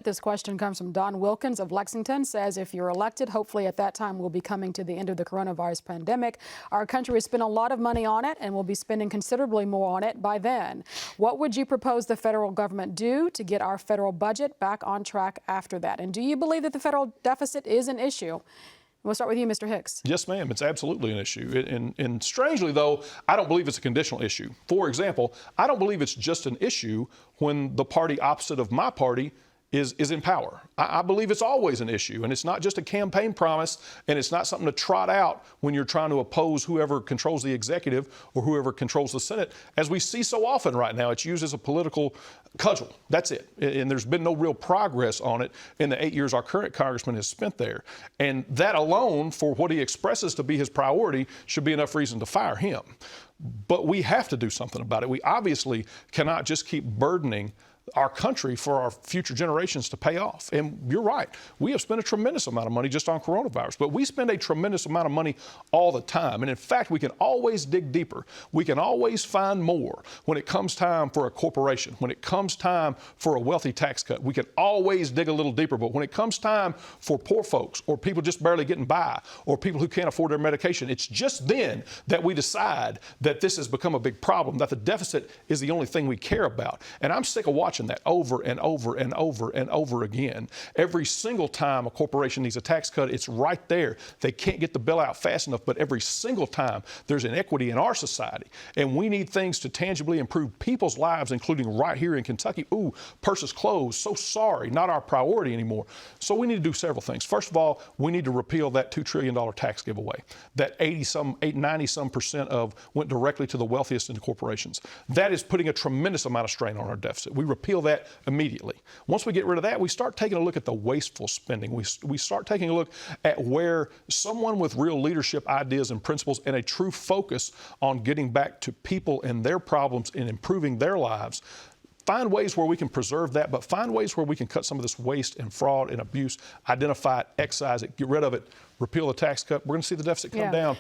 This question comes from Don Wilkins of Lexington, says if you're elected, hopefully at that time we'll be coming to the end of the coronavirus pandemic. Our country has spent a lot of money on it and will be spending considerably more on it by then. What would you propose the federal government do to get our federal budget back on track after that? And do you believe that the federal deficit is an issue? We'll start with you, Mr. Hicks. Yes, ma'am. It's absolutely an issue. And strangely, though, I don't believe it's a conditional issue. For example, I don't believe it's just an issue when the party opposite of my party is in power. I believe it's always an issue, and it's not just a campaign promise, and it's not something to trot out when you're trying to oppose whoever controls the executive or whoever controls the Senate. As we see so often right now, it's used as a political cudgel. That's it. And there's been no real progress on it in the 8 years our current congressman has spent there. And that alone, for what he expresses to be his priority, should be enough reason to fire him. But we have to do something about it. We obviously cannot just keep burdening our country for our future generations to pay off. And you're right, we have spent a tremendous amount of money just on coronavirus, but we spend a tremendous amount of money all the time. And in fact, we can always dig deeper. We can always find more when it comes time for a corporation, when it comes time for a wealthy tax cut. We can always dig a little deeper, but when it comes time for poor folks or people just barely getting by or people who can't afford their medication, it's just then that we decide that this has become a big problem, that the deficit is the only thing we care about. And I'm sick of watching that over and over and over and over again. Every single time a corporation needs a tax cut, it's right there. They can't get the bill out fast enough, but every single time there's inequity in our society. And we need things to tangibly improve people's lives, including right here in Kentucky. Ooh, purses closed. So sorry, not our priority anymore. So we need to do several things. First of all, we need to repeal that $2 trillion tax giveaway. That 90% of went directly to the wealthiest in the corporations. That is putting a tremendous amount of strain on our deficit. We repeal that immediately. Once we get rid of that, we start taking a look at the wasteful spending. We start taking a look at where someone with real leadership ideas and principles and a true focus on getting back to people and their problems and improving their lives, find ways where we can preserve that, but find ways where we can cut some of this waste and fraud and abuse, identify it, excise it, get rid of it, repeal the tax cut. We're going to see the deficit come down